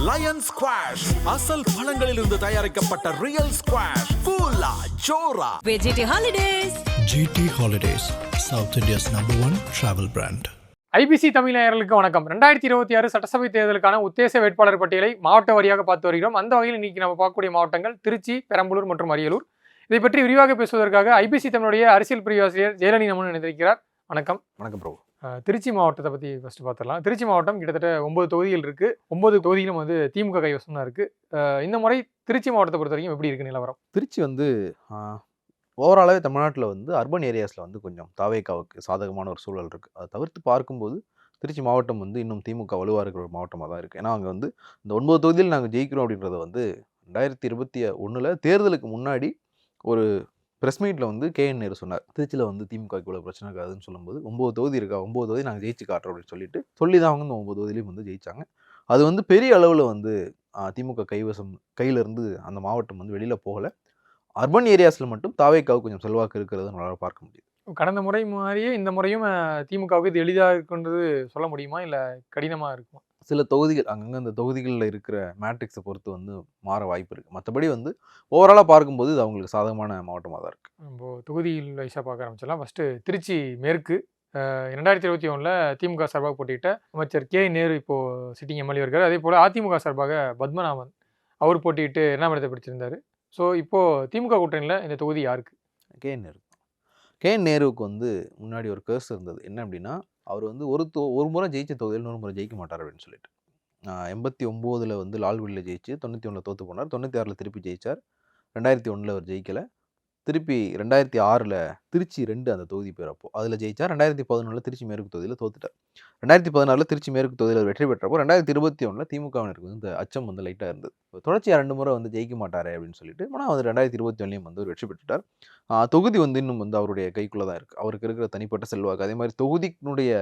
Line squash அசல் பழங்களிலிருந்து தயாரிக்கப்பட்ட real squash கூலா ஜோரா. GT Holidays. GT Holidays, South India's #1 travel brand. IBC Tamil நேயர்களுக்கு வணக்கம். 2026 சட்டசபை தேர்தலுக்கான உத்தேச வேட்பாளர் பட்டியலை மாவட்ட வாரியாக பார்த்து வருகிறோம். அந்த வகையில் இன்னைக்கு நம்ம பார்க்கக்கூடிய மாவட்டங்கள் திருச்சி, பெரம்பலூர் மற்றும் அரியலூர். இதை பற்றி விரிவாக பேசுவதற்காக ஐபிசி தமிழுடைய அரசியல் பிரிவு ஆசிரியர் ஜெயலலிதா நம்முடன் இணைந்திருக்கிறார். வணக்கம். வணக்கம் ப்ரோ. திருச்சி மாவட்டத்தை பற்றி ஃபஸ்ட்டு பார்த்துடலாம். திருச்சி மாவட்டம் கிட்டத்தட்ட 9 தொகுதிகள் இருக்குது. 9 தொகுதியிலும் வந்து திமுக கைவசம் தான் இருக்குது. இந்த முறை திருச்சி மாவட்டத்தை பொறுத்த வரைக்கும் எப்படி இருக்குது நிலவரம்? திருச்சி வந்து ஓவராலாகவே தமிழ்நாட்டில் வந்து அர்பன் ஏரியாஸில் வந்து கொஞ்சம் தாவேக்காவுக்கு சாதகமான ஒரு சூழல் இருக்குது. அதை தவிர்த்து பார்க்கும்போது திருச்சி மாவட்டம் வந்து இன்னும் திமுக வலுவாக இருக்கிற ஒரு மாவட்டமாக தான் இருக்குது. ஏன்னா அங்கே வந்து இந்த 9 தொகுதியில் நாங்கள் ஜெயிக்கிறோம் அப்படின்றத வந்து 2021 தேர்தலுக்கு முன்னாடி ஒரு ப்ரெஸ் மீட்டில் வந்து KN நேரு சொன்னார், திருச்சியில் வந்து திமுக இவ்வளோ பிரச்சனை இருக்காதுன்னு சொல்லும்போது 9 தொகுதி இருக்கா, 9 தொகுதி நாங்கள் ஜெயிச்சு காட்டுறோம் அப்படின்னு சொல்லி தான் அவங்க இந்த 9 தொகுதியிலையும் வந்து ஜெயிச்சாங்க. அது வந்து பெரிய அளவில் வந்து திமுக கையிலேருந்து அந்த மாவட்டம் வந்து வெளியில் போகலை. அர்பன் ஏரியாஸில் மட்டும் தாவேக்காவுக்கு கொஞ்சம் செல்வாக்கு இருக்கிறது நம்மளால் பார்க்க முடியுது. கடந்த முறை மாதிரியே இந்த முறையும் திமுகவுக்கு இது எளிதாக இருக்குன்றது சொல்ல முடியுமா, இல்லை கடினமாக இருக்குமா? சில தொகுதிகள் அங்கங்கே அந்த தொகுதிகளில் இருக்கிற மேட்ரிக்ஸை பொறுத்து வந்து மாற வாய்ப்பு இருக்குது. மற்றபடி வந்து ஓவராலாக பார்க்கும்போது இது அவங்களுக்கு சாதகமான மாவட்டமாக தான் இருக்குது. நம்ம தொகுதியில் வைஸாக பார்க்க ஆரம்பிச்சிடலாம். ஃபஸ்ட்டு திருச்சி மேற்கு. 2021 திமுக சார்பாக போட்டியிட்ட அமைச்சர் நேரு இப்போது சிட்டிங் எம்எல்ஏ இருக்கார். அதே போல் அதிமுக சார்பாக பத்மநாபன் அவர் போட்டியிட்டு 2ஆம் இடத்தை பிடிச்சிருந்தார். ஸோ இப்போது திமுக கூட்டணியில் இந்த தொகுதி யாருக்கு? KN நேருவுக்கு வந்து முன்னாடி ஒரு கேஸ் இருந்தது. என்ன அப்படின்னா, அவர் வந்து ஒரு முறை ஜெயிச்ச தொகுதியில் 100 முறை ஜெயிக்க மாட்டார் அப்படின்னு சொல்லிட்டு 89 வந்து லால்குடியில் ஜெயிச்சு 91 தோற்று போனார். 96 திருப்பி ஜெயிச்சார். 2001 அவர் ஜெயிக்கலை. திருப்பி 2006 திருச்சி 2 அந்த தொகுதி பேர் அப்போ அதில் ஜெயிச்சார். 2011 திருச்சி மேற்கு தொகுதியில் தோத்துட்டார். 2014 திருச்சி மேற்கு தொகுதியில் வெற்றி பெற்றப்போ 2021 திமுகவினருக்கு வந்து இந்த அச்சம் வந்து லைட்டாக இருந்தது. தொடர்ச்சியாக 2 முறை வந்து ஜெயிக்க மாட்டாரே அப்படின்னு சொல்லிட்டு, ஆனால் வந்து 2021 வந்து ஒரு வெற்றி பெற்றுட்டார். தொகுதி வந்து இன்னும் வந்து அவருடைய கைக்குள்ளே தான் இருக்குது. அவருக்கு இருக்கிற தனிப்பட்ட செல்வாக்கு, அதே மாதிரி தொகுதியினுடைய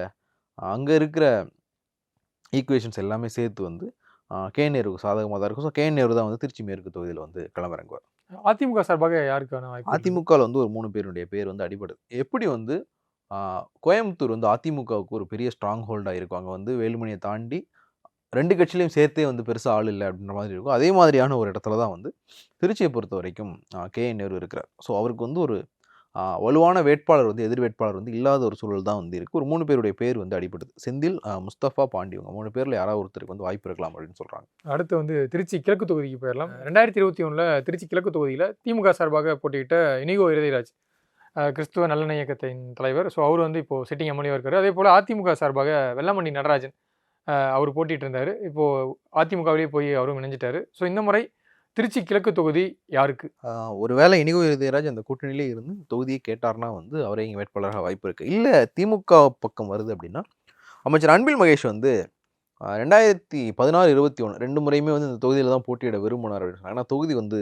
அங்கே இருக்கிற ஈக்குவேஷன்ஸ் எல்லாமே சேர்த்து வந்து KN நேருக்கு சாதகமாக தான் இருக்கும். ஸோ KN நேரு தான் வந்து திருச்சி மேற்கு தொகுதியில் வந்து களமிறங்குவார். அதிமுக சார்பாக யாருக்கான வாய்ப்பு? அதிமுகவில் வந்து ஒரு 3 பேருடைய பேர் வந்து அடிபடுது. எப்படி வந்து கோயம்புத்தூர் வந்து அதிமுகவுக்கு ஒரு பெரிய ஸ்ட்ராங் ஹோல்டாக இருக்கும். அங்கே வந்து வேலுமணியை தாண்டி 2 கட்சியிலையும் சேர்த்தே வந்து பெருசாக ஆள் இல்லை அப்படின்ற மாதிரி இருக்கும். அதே மாதிரியான ஒரு இடத்துல தான் வந்து திருச்சியை பொறுத்த வரைக்கும் KN நேரு இருக்கிறார். ஸோ அவருக்கு வந்து ஒரு வலுவான வேட்பாளர் வந்து எதிர் வேட்பாளர் வந்து இல்லாத ஒரு சூழல் தான் வந்து இருக்குது. ஒரு 3 பேருடைய பேர் வந்து அடிபடுது. செந்தில், முஸ்தபா, பாண்டி, இவங்க 3 பேரில் யாராவது ஒருத்தருக்கு வந்து வாய்ப்பு இருக்கலாம் அப்படின்னு சொல்கிறாங்க. அடுத்து வந்து திருச்சி கிழக்கு தொகுதிக்கு போயிடலாம். 2021 திருச்சி கிழக்கு தொகுதியில் திமுக சார்பாக போட்டியிட்ட இனிகோ இருதயராஜ், கிறிஸ்துவ நல்லெண்ணெய் இயக்கத்தின் தலைவர். ஸோ அவர் வந்து இப்போது சிட்டிங் எம்எல்ஏ இருக்கார். அதே போல் அதிமுக சார்பாக வெள்ளமண்டி நடராஜன் அவர் போட்டிட்டு இருந்தார். இப்போது அதிமுகவிலேயே போய் அவரும் இணைஞ்சிட்டார். ஸோ இந்த முறை திருச்சி கிழக்கு தொகுதி யாருக்கு? ஒருவேளை இனிகோ இருதயராஜ் அந்த கூட்டணியிலே இருந்து தொகுதியை கேட்டார்னா வந்து அவரே இங்கே வேட்பாளராக வாய்ப்பு இருக்குது. இல்லை திமுக பக்கம் வருது அப்படின்னா, அமைச்சர் அன்பில் மகேஷ் வந்து 2016, 21 2 முறையுமே வந்து இந்த தொகுதியில் தான் போட்டியிட விரும்பினார் அப்படின்னு சொன்னாங்க. ஆனால் தொகுதி வந்து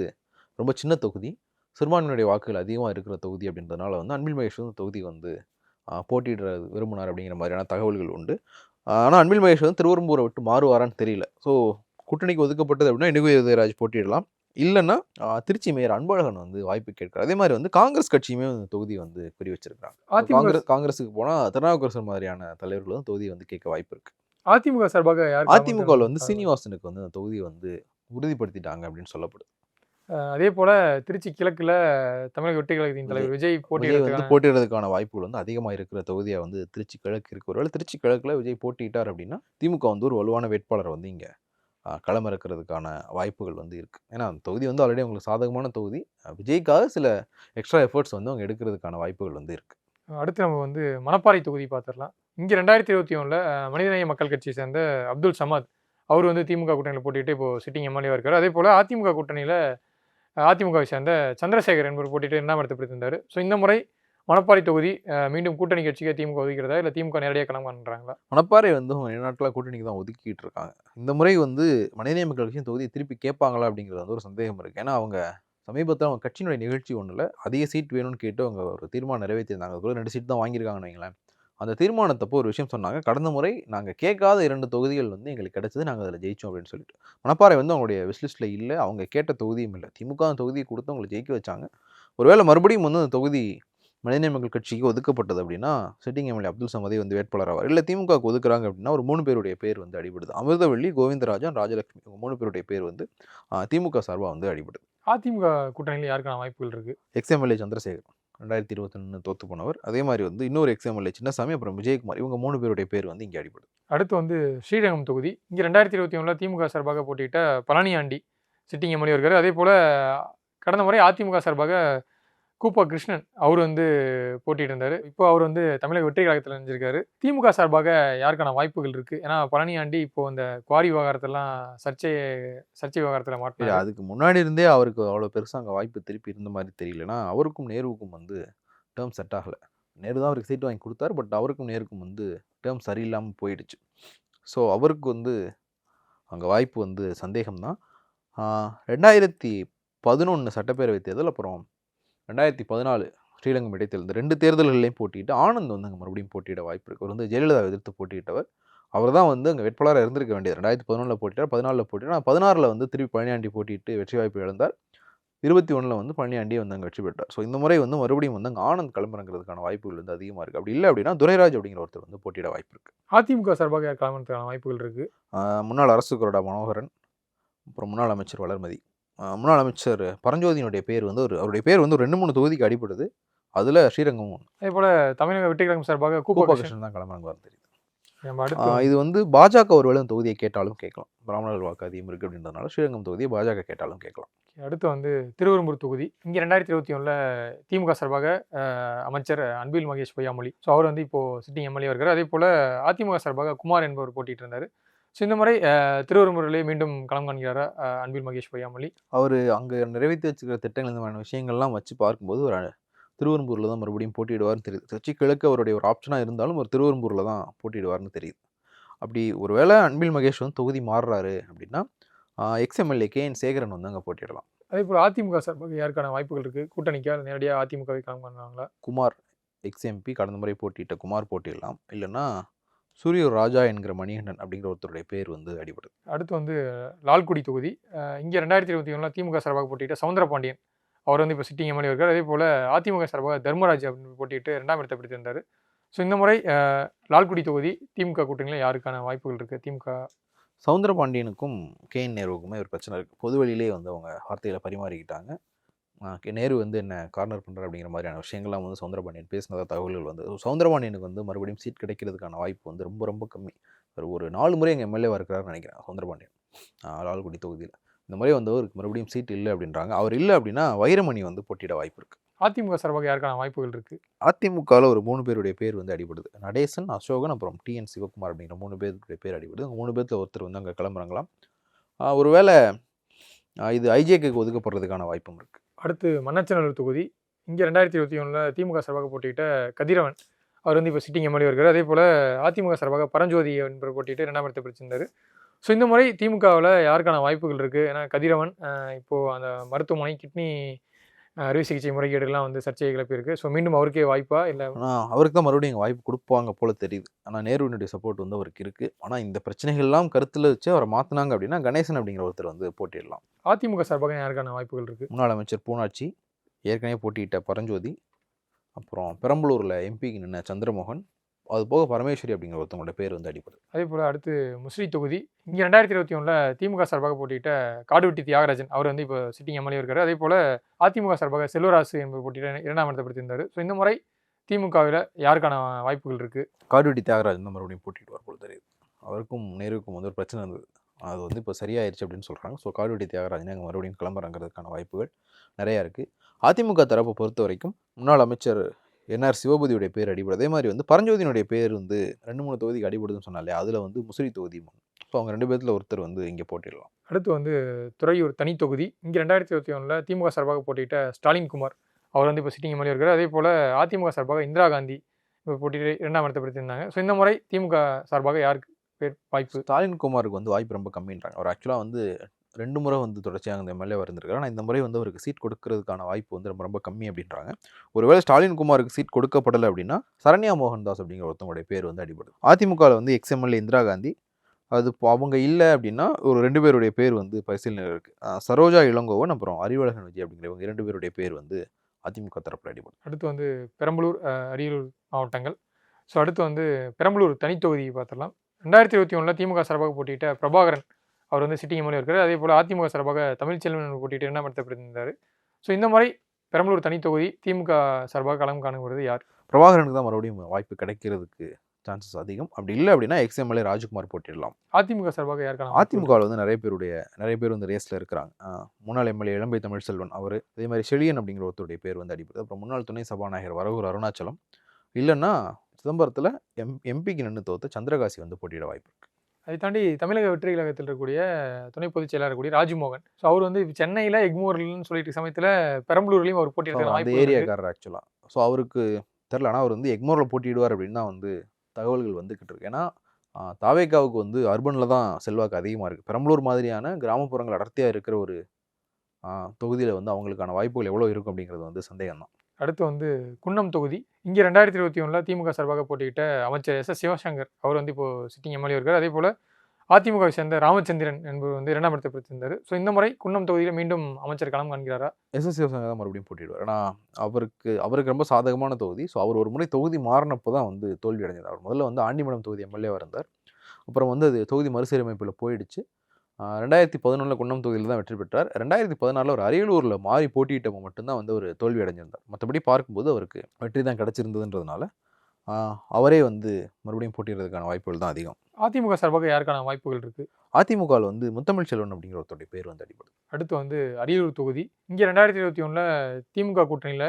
ரொம்ப சின்ன தொகுதி, சிறுபான்மையினுடைய வாக்குகள் அதிகமாக இருக்கிற தொகுதி அப்படின்றதுனால வந்து அன்பில் மகேஷ் வந்து தொகுதி வந்து போட்டியிட விரும்பினார் அப்படிங்கிற மாதிரியான தகவல்கள் உண்டு. ஆனால் அன்பில் மகேஷ் வந்து திருவெரும்பூரை விட்டு மாறுவாரான்னு தெரியல. ஸோ கூட்டணிக்கு ஒதுக்கப்பட்டது அப்படின்னா இனிகோ இருதயராஜ் போட்டியிடலாம். இல்லைன்னா திருச்சி மேயர் அன்பழகன் வந்து வாய்ப்பு கேட்கிறார். அதே மாதிரி வந்து காங்கிரஸ் கட்சியுமே வந்து தொகுதி வந்து குறி வச்சிருக்காங்க. காங்கிரஸுக்கு போனால் திருநாவுக்கரசர் மாதிரியான தலைவர்கள் வந்து தொகுதி வந்து கேட்க வாய்ப்பு இருக்கு. அதிமுக சார்பாக அதிமுகவில் வந்து சீனிவாசனுக்கு வந்து அந்த தொகுதியை வந்து உறுதிப்படுத்திட்டாங்க அப்படின்னு சொல்லப்படுது. அதே போல திருச்சி கிழக்குல தமிழக வெற்றி கழகத்தின் தலைவர் விஜய் போட்டியிடுறதுக்கான வாய்ப்புகள் வந்து அதிகமாக இருக்கிற தொகுதியாக வந்து திருச்சி கிழக்கு இருக்கு. ஒருவேளை திருச்சி கிழக்குல விஜய் போட்டியிட்டார் அப்படின்னா திமுக வந்து ஒரு வலுவான வேட்பாளரை வந்து இங்கே களமிறக்கிறதுக்கான வாய்ப்புகள் வந்து இருக்குது. ஏன்னா அந்த தொகுதி வந்து ஆல்ரெடி அவங்களுக்கு சாதகமான தொகுதி. விஜய்க்காக சில எக்ஸ்ட்ரா எஃபர்ட்ஸ் வந்து அவங்க எடுக்கிறதுக்கான வாய்ப்புகள் வந்து இருக்குது. அடுத்து நம்ம வந்து மணப்பாறை தொகுதி பார்த்துடலாம். இங்கே 2021 மனிதநேய மக்கள் கட்சியை சேர்ந்த அப்துல் சமாத் அவர் வந்து திமுக கூட்டணியில் போட்டிட்டு இப்போது சிட்டிங் எம்எல்ஏவாக இருக்கார். அதே போல் அதிமுக கூட்டணியில் அதிமுகவை சேர்ந்த சந்திரசேகர் என்பவர் போட்டிட்டு 2ஆம் இடத்தை பிடித்திருந்தார். ஸோ இந்த முறை மணப்பாறை தொகுதி மீண்டும் கூட்டணி கட்சிக்கு திமுக ஒதுக்கிறதா, இல்லை திமுக நேரடியாக களம் காண்றாங்களா? மணப்பாறை வந்து அவங்க நாட்டில் கூட்டணிக்கு தான் ஒதுக்கிட்டு இருக்காங்க. இந்த முறை வந்து மனிதநேய மக்கள் கட்சியின் தொகுதியை திருப்பி கேட்பாங்களா அப்படிங்கிறது வந்து ஒரு சந்தேகம் இருக்குது. ஏன்னா அவங்க சமீபத்தில் அவங்க கட்சியினுடைய நிகழ்ச்சி ஒன்றில் அதிக சீட் வேணும்னு கேட்டு அவங்க ஒரு தீர்மானம் நிறைவேற்றிருந்தாங்க. அதுக்குள்ள 2 சீட் தான் வாங்கியிருக்காங்கன்னு வைங்களேன். அந்த தீர்மானத்தப்போ ஒரு விஷயம் சொன்னாங்க, கடந்த முறை நாங்கள் கேட்காத 2 தொகுதிகள் வந்து எங்களுக்கு கிடைச்சது, நாங்கள் அதில் ஜெயிச்சோம் அப்படின்னு சொல்லிட்டு. மணப்பாறை வந்து அவங்களுடைய விஸ்லிஸ்ட்டில் இல்லை, அவங்க கேட்ட தொகுதியும் இல்லை. திமுக அந்த தொகுதியை கொடுத்து அவங்களை ஜெயிக்க வச்சாங்க. ஒருவேளை மறுபடியும் வந்து அந்த தொகுதி மனிதநேய மக்கள் கட்சிக்கு ஒதுக்கப்பட்டது அப்படின்னா சிட்டிங் எம்எல்ஏ அப்துல் சமதே வந்து வேட்பாளர் ஆவார். இல்லை திமுகவுக்கு ஒதுக்குறாங்க அப்படின்னா ஒரு 3 பேருடைய பேர் வந்து அடிபடுது. அமிர்தவள்ளி, கோவிந்தராஜன், ராஜலட்சுமி இவங்க 3 பேருடைய பேர் வந்து திமுக சார்பாக வந்து அடிபடுது. அதிமுக கூட்டணியில் யாருக்கான வாய்ப்புகள் இருக்கு? எக்ஸ்எம்எல்ஏ சந்திரசேகர் 2021 தோத்து போனவர். அதே மாதிரி வந்து இன்னொரு எக்ஸ்எம்எல்ஏ சின்னசாமி, அப்புறம் விஜயகுமார் இவங்க 3 பேருடைய பேர் வந்து இங்கே அடிபடுது. அடுத்து வந்து ஸ்ரீரங்கம் தொகுதி. இங்கே 2021 திமுக சார்பாக போட்டியிட்ட பழனியாண்டி சிட்டிங் எம்எல்ஏ இருக்காரு. அதே போல் கடந்த முறை அதிமுக சார்பாக கூப்பா கிருஷ்ணன் அவர் வந்து போட்டிட்டு இருந்தார். இப்போ அவர் வந்து தமிழக வெற்றி கழகத்தில் நினைஞ்சிருக்காரு. திமுக சார்பாக யாருக்கான வாய்ப்புகள் இருக்குது? ஏன்னா பழனியாண்டி இப்போ இந்த குவாரி விவகாரத்தெல்லாம் சர்ச்சை விவகாரத்தில் மாட்டார். அதுக்கு முன்னாடி இருந்தே அவருக்கு அவ்வளோ பெருசாக அங்கே வாய்ப்பு திருப்பி இருந்த மாதிரி தெரியலனா அவருக்கும் நேருவுக்கும் வந்து டேர்ம் செட் ஆகலை. நேரு தான் அவருக்கு சீட்டு வாங்கி கொடுத்தாரு. பட் அவருக்கும் நேருக்கும் வந்து டேர்ம் சரியில்லாமல் போயிடுச்சு. ஸோ அவருக்கு வந்து அங்கே வாய்ப்பு வந்து சந்தேகம்தான். 2011 சட்டப்பேரவை தேர்தல், அப்புறம் 2014 ஸ்ரீரங்கம் இடைத்தேர்தல், இந்த 2 தேர்தல்களையும் போட்டிட்டு ஆனந்த் வந்து அங்கே மறுபடியும் போட்டியிட வாய்ப்பு இருக்குது. அவர் வந்து ஜெயலலிதாவை எதிர்த்து போட்டியிட்டவர். அவர் தான் வந்து அங்கே வேட்பாளராக இருந்திருக்க வேண்டியது. 2011 போட்டிட்டார், 14 போட்டிட்டார். 16 வந்து திருப்பி பழனியாண்டி போட்டிட்டு வெற்றி வாய்ப்பு இழந்தார். 21 வந்து பழனியாண்டி வந்து அங்கே வெற்றி பெற்றார். ஸோ இந்த முறை வந்து மறுபடியும் வந்து அங்கே ஆனந்த் கிளம்புறதுக்கான வாய்ப்புகள் வந்து அதிகமாக இருக்குது. அப்படி இல்லை அப்படின்னா துரைராஜ் அப்படிங்கிற ஒருத்தர் வந்து போட்டியிட வாய்ப்பு இருக்குது. அதிமுக சார்பாக யார் கிளம்புறதுக்கான வாய்ப்புகள் இருக்குது? முன்னாள் அரசு கொறடா மனோகரன், அப்புறம் முன்னாள் அமைச்சர் வளர்மதி, முன்னாள் அமைச்சர் பரஞ்சோதியினுடைய பேர் வந்து அவருடைய பேர் வந்து ஒரு 2-3 தொகுதிக்கு அடிபடுது. அதில் ஸ்ரீரங்கமும் ஒன்று. அதே போல் தமிழக வெற்றி கழகம் சார்பாக கூப்பா கிருஷ்ணன் தான் கிளம்புறாங்க தெரியுது. இது வந்து பாஜக ஒருவேளை தொகுதியை கேட்டாலும் கேட்கலாம். பிராமணர்கள் வாக்கு அதிகம் இருக்குது அப்படின்றதுனால ஸ்ரீரங்கம் தொகுதியை பாஜக கேட்டாலும் கேட்கலாம். அடுத்து வந்து திருவெரும்பூர் தொகுதி. இங்கே 2021 திமுக சார்பாக அமைச்சர் அன்பில் மகேஷ் பொய்யாமொழி. ஸோ அவர் வந்து இப்போது சிட்டிங் எம்எல்ஏ இருக்கார். அதே போல் அதிமுக சார்பாக குமார் என்பவர் போட்டிட்டு இருந்தார். ஸோ இந்த முறை திருவெரும்பூரிலே மீண்டும் களம் காண்கிறாரா அன்பில் மகேஷ் பொய்யாமொழி? அவர் அங்கே நிறைவேற்றி வச்சுக்கிற திட்டங்கள் இந்த மாதிரி விஷயங்கள்லாம் வச்சு பார்க்கும்போது ஒரு திருவெரும்பூரில் தான் மறுபடியும் போட்டியிடுவார்னு தெரியுது. திருச்சி கிழக்கு அவருடைய ஒரு ஆப்ஷனாக இருந்தாலும் ஒரு திருவெரும்பூரில் தான் போட்டியிடுவார்னு தெரியுது. அப்படி ஒருவேளை அன்பில் மகேஷ் வந்து தொகுதி மாறுறாரு அப்படின்னா எக்ஸ்எம்எல்ஏ கேஎன் சேகரன் வந்து அங்கே போட்டியிடலாம். அதே போல் அதிமுக சார்பாக யாருக்கான வாய்ப்புகள் இருக்குது? கூட்டணிக்கா நேரடியாக அதிமுகவை களம் காண்றாங்களா? குமார் எக்ஸ்எம்பி கடந்த முறை போட்டியிட்ட குமார் போட்டியிடலாம். இல்லைன்னா சூரியூர் ராஜா என்கிற மணிகண்டன் அப்படிங்கிற ஒருத்தருடைய பேர் வந்து அடிபடுது. அடுத்து வந்து லால்குடி தொகுதி. இங்கே 2021 திமுக சார்பாக போட்டியிட்ட சவுந்தரபாண்டியன் அவர் வந்து இப்போ சிட்டிங் எம்எல்ஏ இருக்கார். அதே போல் அதிமுக சார்பாக தர்மராஜ் அப்படின்னு போட்டிட்டு 2ஆம் இடத்தை பிடித்திருந்தார். ஸோ இந்த முறை லால்குடி தொகுதி திமுக கூட்டணியில் யாருக்கான வாய்ப்புகள் இருக்குது? திமுக சவுந்தரபாண்டியனுக்கும் கேஎன் நேருவுக்குமே ஒரு பிரச்சனை இருக்குது. பொது வெளியிலே வந்து அவங்க வார்த்தைகளை பரிமாறிக்கிட்டாங்க. நேரு வந்து என்ன கார்னர் பண்ணுறாரு அப்படிங்கிற மாதிரியான விஷயங்கள்லாம் வந்து சவுந்தரபாண்டியன் பேசினதாக தகவல்கள் வந்து சவுந்தரபாண்டியனுக்கு வந்து மறுபடியும் சீட் கிடைக்கிறதுக்கான வாய்ப்பு வந்து ரொம்ப ரொம்ப கம்மி. ஒரு 4 முறை எங்கள் எம்எல்ஏவாக இருக்கிறாருன்னு நினைக்கிறேன் சவுந்தரபாண்டியன் லால்குடி தொகுதியில். இந்த முறை வந்து அவருக்கு மறுபடியும் சீட் இல்லை அப்படின்றாங்க. அவர் இல்லை அப்படின்னா வைரமணி வந்து போட்டியிட வாய்ப்பு இருக்குது. அதிமுக சார்பாக யாருக்கான வாய்ப்புகள் இருக்குது? அதிமுகவில் ஒரு 3 பேருடைய பேர் வந்து அடிபடுது. நடேசன், அசோகன், அப்புறம் டிஎன் சிவகுமார் அப்படிங்கிற 3 பேருடைய பேர் அடிபடுது. 3 பேர்த்தில் ஒருத்தர் வந்து அங்கே கிளம்புறாங்களாம். ஒருவேளை இது ஐஜேக்கு ஒதுக்கப்படுறதுக்கான வாய்ப்பும் இருக்குது. அடுத்து மண்ணச்சநல்லூர் தொகுதி. இங்கே 2021 திமுக சார்பாக போட்டியிட்ட கதிரவன் அவர் வந்து இப்போ சிட்டிங் எம்எல்ஏ இருக்கார். அதே போல் அதிமுக சார்பாக பரஞ்சோதி என்பவர் போட்டிட்டு 2ஆம் இடத்தை பிடிச்சிருந்தார். ஸோ இந்த முறை திமுகவில் யாருக்கான வாய்ப்புகள் இருக்குது? ஏன்னா கதிரவன் இப்போது அந்த மருத்துவமனை கிட்னி அறுவை சிகிச்சை முறைகேடுலாம் வந்து சர்ச்சையை கிளப்பியிருக்கு. ஸோ மீண்டும் அவருக்கே வாய்ப்பா இல்லை? அவருக்கு தான் மறுபடியும் வாய்ப்பு கொடுப்பாங்க போல தெரியுது. ஆனால் நேருவினுடைய சப்போர்ட் வந்து அவருக்கு இருக்குது. ஆனால் இந்த பிரச்சனைகள்லாம் கருத்தில் வச்சு அவரை மாற்றினாங்க அப்படின்னா கணேசன் அப்படிங்கிற ஒருத்தர் வந்து போட்டிடலாம். அதிமுக சார்பாக யாருக்கான வாய்ப்புகள் இருக்குது? முன்னாள் அமைச்சர் பூனாச்சி, ஏற்கனவே போட்டியிட்ட பரஞ்சோதி, அப்புறம் பெரம்பலூரில் எம்பிக்கு நின்ன சந்திரமோகன், அது போக பரமேஸ்வரி அப்படிங்கிற ஒருத்தவங்களோட பேர் வந்து அடிப்படை. அதே போல் அடுத்து முஸ்லி தொகுதி. இங்கே 2021 திமுக சார்பாக போட்டியிட்ட காடுவெட்டி தியாகராஜன் அவர் வந்து இப்போ சிட்டிங் எம்எல்ஏ இருக்கார். அதே போல் அதிமுக சார்பாக செல்வராசு என்பவர் போட்டியிட்ட 2ஆம் இடத்தை பிடித்திருந்தார். ஸோ இந்த முறை திமுகவில் யாருக்கான வாய்ப்புகள் இருக்குது? காடுவெட்டி தியாகராஜன் தான் மறுபடியும் போட்டியிடுவார் போல தெரியுது. அவருக்கும் நேருக்கும் வந்து ஒரு பிரச்சனை இருந்தது. அது வந்து இப்போ சரியாயிருச்சு அப்படின்னு சொல்கிறாங்க. ஸோ காடுவெட்டி தியாகராஜனே அங்கே மறுபடியும் கிளம்புறாங்கிறதுக்கான வாய்ப்புகள் நிறையா இருக்குது. அதிமுக தரப்பை பொறுத்த வரைக்கும் முன்னாள் அமைச்சர் என்ஆர் சிவபதியுடைய பேர் அடிபடுது. அதே மாதிரி வந்து பரஞ்சோதியினுடைய பேர் வந்து 2-3 தொகுதிக்கு அடிபடுதுன்னு சொன்னாலே அதில் வந்து முசிறி தொகுதி. ஸோ அவங்க 2 பேர்த்தில் ஒருத்தர் வந்து இங்கே போட்டிடலாம். அடுத்து வந்து துறையூர் தனி தொகுதி. இங்கே 2021 திமுக சார்பாக போட்டியிட்ட ஸ்டாலின் குமார் அவர் வந்து இப்போ சிட்டிங் எம்எல்ஏ இருக்கார். அதே போல் அதிமுக சார்பாக இந்திரா காந்தி இப்போ போட்டிட்டு 2ஆம் இடத்தை பிடித்திருந்தாங்க. ஸோ இந்த முறை திமுக சார்பாக யாருக்கு பேர் வாய்ப்பு? ஸ்டாலின் குமாருக்கு வந்து வாய்ப்பு ரொம்ப கம்மின்றாங்க. அவர் ஆக்சுவலாக வந்து 2 முறை வந்து தொடர்ச்சியாக அந்த எம்எல்ஏ இருந்திருக்காரு. ஆனால் இந்த முறை வந்து அவருக்கு சீட் கொடுக்கறதுக்கான வாய்ப்பு வந்து ரொம்ப ரொம்ப கம்மி அப்படின்றாங்க. ஒருவேளை ஸ்டாலின் குமாருக்கு சீட் கொடுக்கப்படலை அப்படின்னா சரண்யா மோகன்தாஸ் அப்படிங்கிற ஒருத்தவங்களுடைய பேர் வந்து அடிபடுது. அதிமுகவில் வந்து எக்ஸ்எம்எல்ஏ இந்திரா காந்தி, அது அவங்க இல்லை அப்படின்னா ஒரு 2 பேருடைய பேர் வந்து பரிசீலனையில் இருக்குது. சரோஜா இளங்கோவன், அப்புறம் அறிவழகன் விஜய் அப்படிங்கிற இவங்க 2 பேருடைய பேர் வந்து அதிமுக தரப்பில் அடிபடும். அடுத்து வந்து பெரம்பலூர், அரியலூர் மாவட்டங்கள். ஸோ அடுத்து வந்து பெரம்பலூர் தனித்தொகுதி பார்த்துடலாம். 2021 திமுக சார்பாக போட்டியிட்ட பிரபாகரன் அவர் வந்து சிட்டிங் எம்எல்ஏ இருக்காரு. அதே போல் அதிமுக சார்பாக தமிழ்ச்செல்வன் போட்டியிட்டு 2ஆம் இடத்தை பிடித்திருந்தார். ஸோ இந்த மாதிரி பெரம்பலூர் தனித்தொகுதி திமுக சார்பாக களம் காணுகிறது யார்? பிரபாகரனுக்கு தான் மறுபடியும் வாய்ப்பு கிடைக்கிறதுக்கு சான்சஸ் அதிகம். அப்படி இல்லை அப்படின்னா எக்ஸ்எம்எல்ஏ ராஜ்குமார் போட்டிடலாம். அதிமுக சார்பாக யாருக்கான அதிமுகவில் வந்து நிறைய பேர் வந்து ரேஸில் இருக்கிறாங்க. முன்னாள் எம்எல்ஏ இளம்பை தமிழ்செல்வன் அவர், அதே மாதிரி செழியன் அப்படிங்கிற ஒருத்தருடைய பேர் வந்து அடிபடுது. அப்புறம் முன்னாள் துணை சபாநாயகர் வரகூர் அருணாச்சலம், இல்லைன்னா சிதம்பரத்தில் எம்பிக்கு நின்று தோத்த சந்திரகாசி வந்து போட்டியிட வாய்ப்பு இருக்கு. அதை தாண்டி தமிழக வெற்றி கழகத்தில் இருக்கக்கூடிய துணை பொதுச் செயலாளர் கூடிய ராஜ்மோகன். ஸோ அவர் வந்து சென்னையில் எக்மோர்லன்னு சொல்லிட்டு சமயத்தில் பெரம்பலூர்லையும் அவர் போட்டியிட அந்த ஏரியாக்காரர் ஆக்சுவலாக. ஸோ அவருக்கு தெரில, ஆனால் அவர் வந்து எக்மோரில் போட்டியிடுவார் அப்படின்னு தான் வந்து தகவல்கள் வந்துக்கிட்டு இருக்கு. ஏன்னா தாவேக்காவுக்கு வந்து அர்பனில் தான் செல்வாக்கு அதிகமாக இருக்குது. பெரம்பலூர் மாதிரியான கிராமப்புறங்கள் அடர்த்தியாக இருக்கிற ஒரு தொகுதியில் வந்து அவங்களுக்கான வாய்ப்புகள் எவ்வளோ இருக்கும் அப்படிங்கிறது வந்து சந்தேகம் தான். அடுத்து வந்து குன்னம் தொகுதி. இங்கே 2021 திமுக சார்பாக போட்டியிட்ட அமைச்சர் எஸ் சிவசங்கர் அவர் வந்து இப்போ சிட்டிங் எம்எல்ஏ இருக்கார். அதே போல் அதிமுகவை சேர்ந்த ராமச்சந்திரன் என்பவர் வந்து 2ஆம் இடத்தை பிடித்திருந்தார். ஸோ இந்த முறை குன்னம் தொகுதியில் மீண்டும் அமைச்சர் களம் காண்கிறாரா? சிவசங்கர் தான் மறுபடியும் போட்டிடுவார். ஏன்னா அவருக்கு ரொம்ப சாதகமான தொகுதி. ஸோ அவர் ஒரு முறை தொகுதி மாறினப்போ தான் வந்து தோல்வி அடைஞ்சார். அவர் முதல்ல வந்து ஆண்டிமடம் தொகுதி எம்எல்ஏவாக இருந்தார். அப்புறம் வந்து அது தொகுதி மறுசீரமைப்பில் போயிடுச்சு. 2011 குன்னம் தொகுதியில் தான் வெற்றி பெற்றார். 2016 ஒரு அரியலூரில் மாறி போட்டியிட்டப்போ மட்டும்தான் வந்து ஒரு தோல்வி அடைஞ்சிருந்தார். மற்றபடி பார்க்கும்போது அவருக்கு வெற்றி தான் கிடச்சிருந்ததுன்றதுனால அவரே வந்து மறுபடியும் போட்டியிடுறதுக்கான வாய்ப்புகள் தான் அதிகம். அதிமுக சார்பாக யாருக்கான வாய்ப்புகள் இருக்குது? அதிமுகவில் வந்து முத்தமிழ் செல்வன் அப்படிங்கிற ஒருத்தருடைய பேர் வந்து அடிபடும். அடுத்து வந்து அரியலூர் தொகுதி. இங்கே 2021 திமுக கூட்டணியில்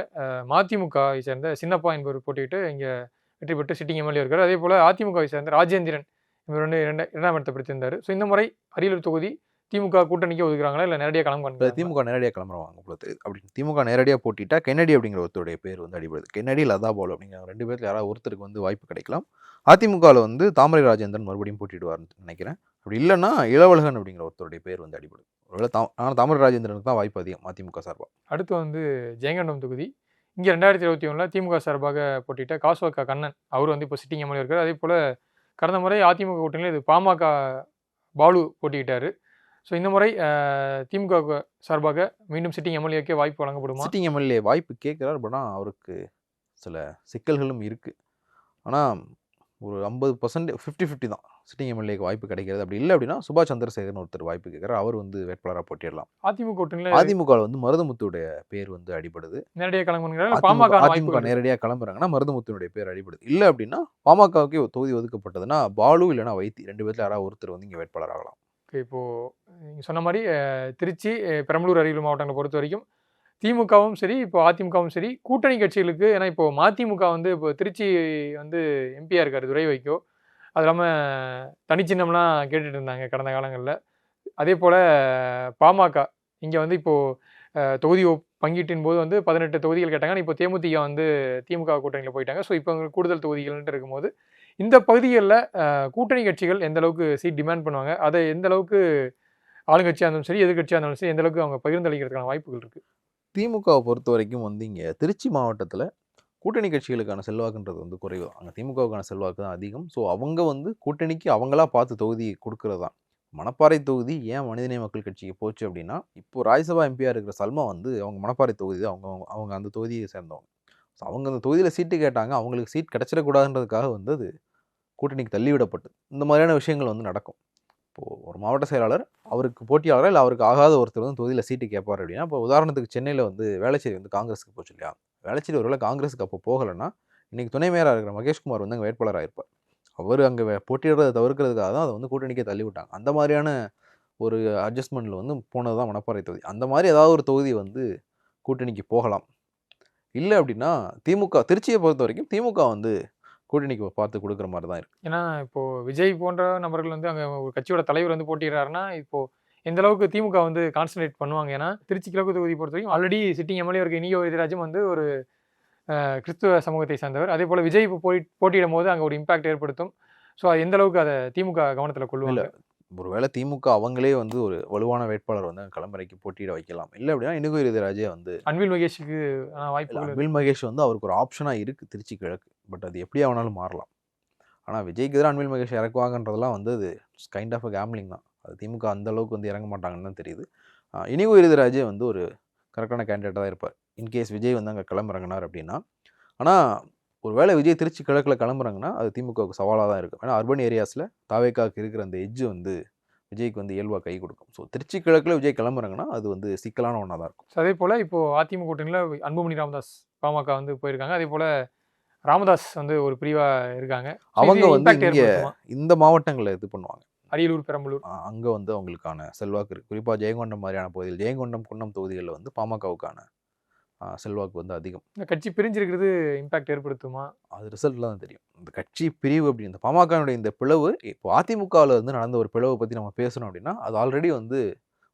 மதிமுகவை சேர்ந்த சின்னப்பா என்பவர் போட்டியிட்டு இங்கே வெற்றி பெற்று சிட்டிங் எம்எல்ஏ இருக்கார். அதே போல் அதிமுகவை சேர்ந்த ராஜேந்திரன் இவர் வந்து 2ஆம் இடத்தை பிடித்திருந்தார். ஸோ இந்த முறை அரியலூர் தொகுதி திமுக கூட்டணிக்கு ஒதுக்குறாங்களா இல்லை நேரடியாக களம் காண்கிறாங்களா? திமுக நேரடியாக கிளம்புறவாங்க போல தெரியுது. அப்படி திமுக நேரடியாக போட்டிட்டா கென்னடி அப்படிங்கிற ஒருத்தருடைய பேர் வந்து அடிபடுது. கென்னடி லதா பால் அப்படிங்கிற 2 பேருக்கு யாராவது ஒருத்தருக்கு வந்து வாய்ப்பு கிடைக்கலாம். அதிமுகவில் வந்து தாமரை ராஜேந்திரன் மறுபடியும் போட்டிடுவார்னு நினைக்கிறேன். அப்படி இல்லைன்னா இளவழகன் அப்படிங்கிற ஒருத்தருடைய பேர் வந்து அடிபடுது. ஒருவேளை ஆனால் தாமரை ராஜேந்திரனுக்கு தான் வாய்ப்பு அதிகம் அதிமுக சார்பாக. அடுத்து வந்து ஜெயங்கொண்டம் தொகுதி. இங்கே 2021 திமுக சார்பாக போட்டியிட்ட காசுவக்கா கண்ணன் அவர் வந்து இப்போ சிட்டிங் எம்எல்ஏ இருக்கார். அதே போல் கடந்த முறை அதிமுக கூட்டணியில் இது பாமக பாலு போட்டியிட்டார். ஸோ இந்த முறை திமுக சார்பாக மீண்டும் சிட்டிங் எம்எல்ஏக்கே வாய்ப்பு வழங்கப்படுமா? சிட்டிங் எம்எல்ஏ வாய்ப்பு கேட்குறாரு. பட் ஆனால் அவருக்கு சில சிக்கல்களும் இருக்குது. ஆனால் ஒரு 50% 50-50 தான் சிட்டிங் எம்எல்ஏக்கு வாய்ப்பு கிடைக்கிறது. அப்படி இல்லை அப்படின்னா சுபாஷ் சந்திரசேகர்னு ஒருத்தர் வாய்ப்பு கேட்குறாரு. அவர் வந்து வேட்பாளராக போட்டிடலாம். அதிமுக கூட்டணியில் அதிமுக வந்து மருதமுத்துடைய பேர் வந்து அடிபடுது. நேரடியாக களம் பாமக அதிமுக நேரடியாக கிளம்புறாங்கன்னா மருதமுத்துடைய பேர் அடிபடுது. இல்லை அப்படின்னா பாமகவுக்கே தொகுதி ஒதுக்கப்பட்டதுன்னா பாலு இல்லைன்னா வைத்தி 2 பேர்த்துல யாராவது ஒருத்தர் வந்து இங்கே வேட்பாளர் ஆகலாம். இப்போது நீங்கள் சொன்ன மாதிரி திருச்சி, பெரம்பலூர், அரியலூர் மாவட்டங்களை பொறுத்த வரைக்கும் திமுகவும் சரி இப்போ அதிமுகவும் சரி கூட்டணி கட்சிகளுக்கு, ஏன்னா இப்போ மதிமுக வந்து இப்போ திருச்சி வந்து எம்பியாக இருக்கார் துரை வைக்கோ. அது இல்லாமல் தனிச்சின்னம்லாம் கேட்டுட்டு இருந்தாங்க கடந்த காலங்களில். அதே போல் பாமக இங்கே வந்து இப்போது தொகுதி பங்கீட்டின் போது வந்து 18 தொகுதிகள் கேட்டாங்க. இப்போ தேமுதிக வந்து திமுக கூட்டணியில் போயிட்டாங்க. ஸோ இப்போ கூடுதல் தொகுதிகள்ன்ட்டு இருக்கும்போது இந்த பகுதிகளில் கூட்டணி கட்சிகள் எந்த அளவுக்கு சீட் டிமாண்ட் பண்ணுவாங்க, அதை எந்த அளவுக்கு ஆளுங்கட்சியாக இருந்தாலும் சரி எதிர்கட்சியாக இருந்தாலும் சரி எந்த அளவுக்கு அவங்க பகிர்ந்தளிக்கிறதுக்கான வாய்ப்புகள் இருக்குது? திமுகவை பொறுத்த வரைக்கும் வந்து இங்கே திருச்சி மாவட்டத்தில் கூட்டணி கட்சிகளுக்கான செல்வாக்குன்றது வந்து குறைவு. அங்கே திமுகவுக்கான செல்வாக்கு தான் அதிகம். ஸோ அவங்க வந்து கூட்டணிக்கு அவங்களா பார்த்து தொகுதி கொடுக்கறது தான். மணப்பாறை தொகுதி ஏன் மனிதநேய மக்கள் கட்சிக்கு போச்சு அப்படின்னா, இப்போ ராஜ்யசபா எம்பியாக இருக்கிற சல்மா வந்து அவங்க மணப்பாறை தொகுதி தான் அவங்க அந்த தொகுதியை சேர்ந்தவங்க. ஸோ அவங்க அந்த தொகுதியில் சீட்டு கேட்டாங்க. அவங்களுக்கு சீட் கிடச்சிடக்கூடாதுன்றதுக்காக வந்து அது கூட்டணிக்கு தள்ளிவிடப்பட்டு இந்த மாதிரியான விஷயங்கள் வந்து நடக்கும். இப்போது ஒரு மாவட்ட செயலாளர் அவருக்கு போட்டியாளர் இல்லை அவருக்கு ஆகாத ஒருத்தர் வந்து தொகுதியில் சீட்டு கேட்பார் அப்படின்னா, இப்போ உதாரணத்துக்கு சென்னையில் வந்து வேளச்சேரி வந்து காங்கிரஸுக்கு போச்சு இல்லையா? வேளச்சேரி ஒருவேளை காங்கிரஸுக்கு அப்போ போகலைன்னா இன்றைக்கி துணை மேயராக இருக்கிற மகேஷ்குமார் வந்து அங்கே வேட்பாளராக இருப்பார். அவர் அங்கே போட்டியிடுறதை தவிர்க்கிறதுக்காக தான் அதை வந்து கூட்டணிக்கே தள்ளி விட்டாங்க. அந்த மாதிரியான ஒரு அட்ஜஸ்ட்மெண்ட்டில் வந்து போனது தான் மணப்பாறை தொகுதி. அந்த மாதிரி ஏதாவது ஒரு தொகுதி வந்து கூட்டணிக்கு போகலாம். இல்லை அப்படின்னா திருச்சியை பொறுத்த வரைக்கும் திமுக வந்து கூட்டணிக்கு பார்த்து கொடுக்குற மாதிரி தான் இருக்குது. ஏன்னா இப்போது விஜய் போன்ற நபர்கள் வந்து அங்கே ஒரு கட்சியோட தலைவர் வந்து போட்டிடுறாருன்னா இப்போது எந்த அளவுக்கு திமுக வந்து கான்சன்ட்ரேட் பண்ணுவாங்க. ஏன்னா திருச்சி கிழக்கு தொகுதி பொறுத்த வரைக்கும் ஆல்ரெடி சிட்டிங் எம்எல்ஏ இருக்க இனியோ வைத்தியராஜும் வந்து ஒரு கிறிஸ்துவ சமூகத்தை சார்ந்தவர். அதே போல் விஜய் இப்போ போட்டியிடும் போது அங்கே ஒரு இம்பாக்ட் ஏற்படுத்தும். ஸோ அது எந்த அளவுக்கு அதை திமுக கவனத்தில் கொள்ளுவாங்க? ஒருவேளை திமுக அவங்களே வந்து ஒரு வலுவான வேட்பாளர் வந்து களம்பறைக்கு போட்டியிட வைக்கலாம். இல்லை அப்படின்னா இனிகோ வைத்தியராஜே வந்து அன்பில் மகேஷுக்கு வாய்ப்பு. அன்பில் மகேஷ் வந்து அவருக்கு ஒரு ஆப்ஷனாக இருக்குது திருச்சி கிழக்கு. பட் அது எப்படி ஆனாலும் மாறலாம். ஆனால் விஜய்க்கு எதிராக அன்பில் மகேஷ் இறக்குவாங்கன்றதெல்லாம் வந்து அது கைண்ட் ஆஃப் அ கேம்லிங் தான். அது திமுக அந்த அளவுக்கு வந்து இறங்க மாட்டாங்கன்னு தான் தெரியுது. இனிகோ வைத்தியராஜே வந்து ஒரு கரெக்டான கேண்டிடேட்டாக தான் இருப்பார். இன்கேஸ் விஜய் வந்து அங்கே கிளம்புறாங்கனார் அப்படின்னா. ஆனால் ஒருவேளை விஜய் திருச்சி கிழக்கில் கிளம்புறாங்கன்னா அது திமுகவுக்கு சவாலாக தான் இருக்கும். ஏன்னா அர்பன் ஏரியாஸில் தாவேக்காவுக்கு இருக்கிற அந்த எட்ஜ் வந்து விஜய்க்கு வந்து இயல்பாக கை கொடுக்கும். ஸோ திருச்சி கிழக்கில் விஜய் கிளம்புறாங்கன்னா அது வந்து சிக்கலான ஒன்றா தான் இருக்கும். அதே போல் இப்போது அதிமுக கூட்டணியில் அன்புமணி ராமதாஸ் பாமக வந்து போயிருக்காங்க. அதே போல் ராமதாஸ் வந்து ஒரு பிரிவாக இருக்காங்க. அவங்க வந்து இங்கே இந்த மாவட்டங்களில் இது பண்ணுவாங்க. அரியலூர், பெரம்பலூர் அங்கே வந்து அவங்களுக்கான செல்வாக்கு இருக்குது. குறிப்பாக ஜெயங்கொண்டம் மாதிரியான பகுதியில், ஜெயங்கொண்டம் குன்னம் தொகுதிகளில் வந்து பாமகவுக்கான செல்வாக்கு வந்து அதிகம். இந்த கட்சி பிரிஞ்சிருக்கிறது இம்பாக்ட் ஏற்படுத்துமா? அது ரிசல்ட்டில் தான் தெரியும். இந்த கட்சி பிரிவு அப்படி இந்த பாமகனுடைய இந்த பிளவு இப்போ அதிமுகவில் வந்து நடந்த ஒரு பிளவை பற்றி நம்ம பேசணும் அப்படின்னா அது ஆல்ரெடி வந்து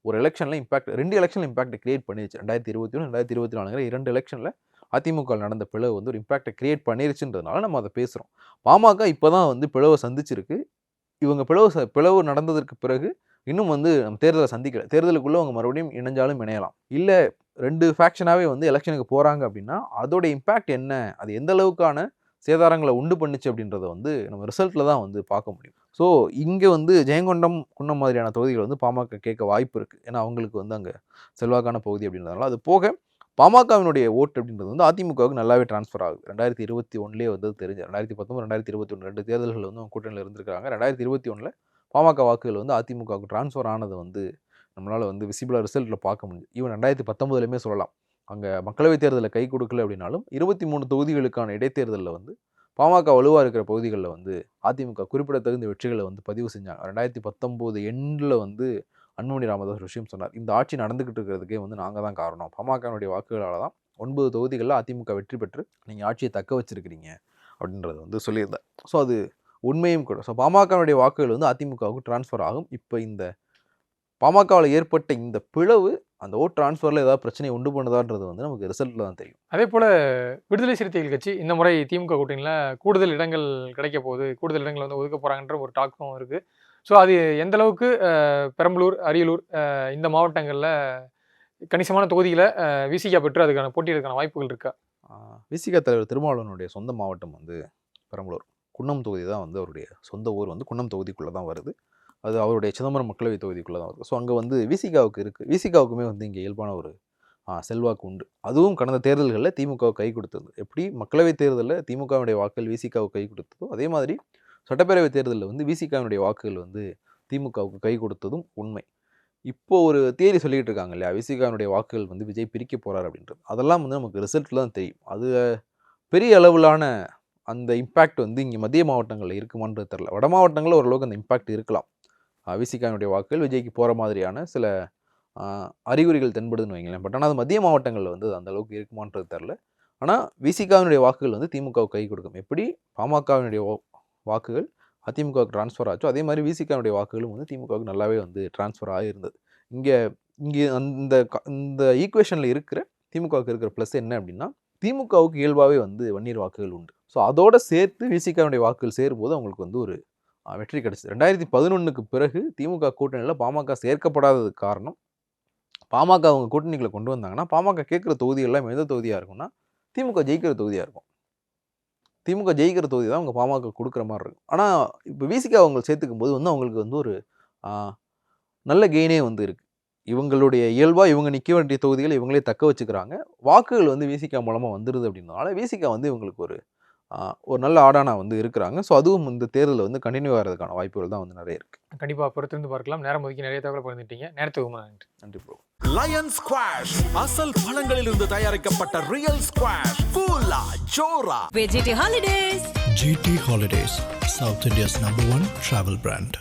ஒரு எலெக்ஷனில் இம்பாக்ட் 2 எலெக்ஷனில் இம்பாக்ட் கிரியேட் பண்ணிருச்சு. 2021 2024 2 எலெக்ஷனில் அதிமுக நடந்த பிளவு வந்து ஒரு இம்பாக்டை கிரியேட் பண்ணிருச்சுன்றதுனால நம்ம அதை பேசுகிறோம். பாமக இப்போ தான் வந்து பிளவை சந்திச்சிருக்கு. இவங்க பிளவு நடந்ததற்கு பிறகு இன்னும் வந்து நம்ம தேர்தலை சந்திக்கல. தேர்தலுக்குள்ளே அவங்க மறுபடியும் இணைஞ்சாலும் இணையலாம். இல்லை 2 ஃபேக்ஷனாகவே வந்து எலெக்ஷனுக்கு போகிறாங்க அப்படின்னா அதோட இம்பேக்ட் என்ன, அது எந்த அளவுக்கான சேதாரங்களை உண்டு பண்ணுச்சு அப்படின்றத வந்து நம்ம ரிசல்ட்டில் தான் வந்து பார்க்க முடியும். ஸோ இங்கே வந்து ஜெயங்கொண்டம் குன்னம் மாதிரியான தொகுதிகள் வந்து பாமக கேட்க வாய்ப்பு இருக்குது. ஏன்னா அவங்களுக்கு வந்து அங்கே செல்வாக்கான பகுதி அப்படின்றதுனால. அது போக பாமகவினுடைய ஓட்டு அப்படின்றது வந்து அதிமுகவுக்கு நல்லாவே ட்ரான்ஸ்ஃபர் ஆகுது. 2021 வந்து தெரிஞ்சு 2019 2021 2 தேர்தல்கள் வந்து அவங்க கூட்டணியில் இருந்திருக்காங்க. 2021 பாமக வாக்குகள் வந்து அதிமுகவுக்கு ட்ரான்ஸ்ஃபர் ஆனது வந்து நம்மளால் வந்து விசிபிளாக ரிசல்ட்டில் பார்க்க முடியும். ஈவன் 2019 சொல்லலாம். அங்கே மக்களவைத் தேர்தலில் கை கொடுக்கல அப்படின்னாலும் 23 தொகுதிகளுக்கான இடைத்தேர்தலில் வந்து பாமக வலுவாக இருக்கிற பகுதிகளில் வந்து அதிமுக குறிப்பிடத்தகுந்த வெற்றிகளை வந்து பதிவு செஞ்சாங்க. 2019 எண்டில் வந்து அன்புமணி ராமதாஸ் ஒரு விஷயம் சொன்னார். இந்த ஆட்சி நடந்துக்கிட்டு இருக்கிறதுக்கே வந்து நாங்கள் தான் காரணம். பாமகனுடைய வாக்குகளால் தான் 9 தொகுதிகளில் அதிமுக வெற்றி பெற்று நீங்கள் ஆட்சியை தக்க வச்சிருக்கிறீங்க அப்படின்றது வந்து சொல்லியிருந்தார். ஸோ அது உண்மையும் கூட. ஸோ பாமகனுடைய வாக்குகள் வந்து அதிமுகவுக்கு ட்ரான்ஸ்ஃபர் ஆகும். இப்போ இந்த பாமகவில் ஏற்பட்ட இந்த பிளவு அந்த ஓட் ட்ரான்ஸ்ஃபரில் ஏதாவது பிரச்சனையை உண்டு பண்ணுதான்றது வந்து நமக்கு ரிசல்ட்டில் தான் தெரியும். அதே போல் விடுதலை சிறுத்தைகள் கட்சி இந்த முறை திமுக கூட்டணியில் கூடுதல் இடங்கள் கிடைக்க போகுது, கூடுதல் இடங்கள் வந்து ஒதுக்க போகிறாங்கன்ற ஒரு டாக்கும் இருக்குது. ஸோ அது எந்த அளவுக்கு பெரம்பலூர், அரியலூர் இந்த மாவட்டங்களில் கணிசமான தொகுதியில் விசிகா பெற்று அதுக்கான போட்டியிடுறதுக்கான வாய்ப்புகள் இருக்கா? விசிகா தலைவர் திருமாவளவனுடைய சொந்த மாவட்டம் வந்து பெரம்பலூர். குன்னம் தொகுதி தான் வந்து அவருடைய சொந்த ஊர் வந்து குன்னம் தொகுதிக்குள்ளே தான் வருது. அது அவருடைய சிதம்பரம் மக்களவை தொகுதிக்குள்ளே தான் வருது. ஸோ அங்கே வந்து விசிகாவுக்கு இருக்குது. விசிகாவுக்குமே வந்து இங்கே இயல்பான ஒரு செல்வாக்கு உண்டு. அதுவும் கடந்த தேர்தல்களில் திமுகவுக்கு கை கொடுத்தது. எப்படி மக்களவை தேர்தலில் திமுகவுடைய வாக்குகள் விசிகாவுக்கு கை கொடுத்ததோ அதே மாதிரி சட்டப்பேரவை தேர்தலில் வந்து விசிகாவுடைய வாக்குகள் வந்து திமுகவுக்கு கை கொடுத்ததும் உண்மை. இப்போது ஒரு தியரி சொல்லிகிட்டு இருக்காங்க இல்லையா, விசிகாவுடைய வாக்குகள் வந்து விஜய் பிரிக்க போகிறார் அப்படின்றது. அதெல்லாம் வந்து நமக்கு ரிசல்ட்டில் தான் தெரியும். அது பெரிய அளவிலான அந்த இம்பேக்ட் வந்து இங்கே மத்திய மாவட்டங்களில் இருக்குமான்றது தெரில. வட மாவட்டங்களில் ஓரளவுக்கு அந்த இம்பேக்ட் இருக்கலாம். விசிகாவுடைய வாக்குகள் விஜய்க்கு போகிற மாதிரியான சில அறிகுறிகள் தென்படுதுன்னு வைங்களேன். பட் ஆனால் அது மத்திய மாவட்டங்களில் வந்து அந்த அளவுக்கு இருக்குமான்றது தெரில. ஆனால் விசிகாவினுடைய வாக்குகள் வந்து திமுகவுக்கு கை கொடுக்கும். எப்படி பாமகவினுடைய வாக்குகள் அதிமுகவுக்கு ட்ரான்ஸ்ஃபர் ஆச்சோ அதே மாதிரி விசிகாவுடைய வாக்குகளும் வந்து திமுகவுக்கு நல்லாவே வந்து ட்ரான்ஸ்ஃபர் ஆகியிருந்தது. இங்கே இந்த ஈக்குவேஷனில் இருக்கிற திமுகவுக்கு இருக்கிற ப்ளஸ் என்ன அப்படின்னா திமுகவுக்கு இயல்பாகவே வந்து வன்னியர் வாக்குகள் உண்டு. ஸோ அதோடு சேர்த்து விசிகாவுடைய வாக்குகள் சேரும்போது அவங்களுக்கு வந்து ஒரு வெற்றி கிடைச்சது. 2011 பிறகு திமுக கூட்டணியில் பாமக சேர்க்கப்படாததுக்கு காரணம் பாமக அவங்க கூட்டணிகளை கொண்டு வந்தாங்கன்னா பாமக கேட்குற தொகுதிகள்லாம் எந்த தொகுதியாக இருக்கும்னா திமுக ஜெயிக்கிற தொகுதியாக இருக்கும். திமுக ஜெயிக்கிற தொகுதி தான் அவங்க பாமக கொடுக்குற மாதிரி இருக்கும். ஆனால் இப்போ விசிகா அவங்க சேர்த்துக்கும் போது வந்து அவங்களுக்கு வந்து ஒரு நல்ல கெயினே வந்து இருக்குது. இவங்களுடைய இயல்பாக இவங்க நிற்க வேண்டிய தொகுதிகளை இவங்களே தக்க வச்சுக்கிறாங்க. வாக்குகள் வந்து விசிகா மூலமாக வந்துடுது அப்படின்றதுனால விசிகா வந்து இவங்களுக்கு ஒரு நல்ல ஆடானா வந்து இருக்கிறாங்க. ஸோ அதுவும் இந்த தேர்தலில் வந்து கண்டினியூ ஆகிறதுக்கான வாய்ப்புகள் தான் வந்து நிறைய இருக்குது. கண்டிப்பாக பொறுத்திருந்து பார்க்கலாம். நேரம் ஒதுக்கி நிறைய தகவல் பகிர்ந்துட்டீங்க. நேரத்துக்கு நன்றி. நன்றி ப்ரோ. லயன் ஸ்குவாஷ் அசல் பழங்களிலிருந்து தயாரிக்கப்பட்ட ரியல் ஸ்குவாஷ் கூலா ஜோரா. GT Holidays, South India's #1 travel brand.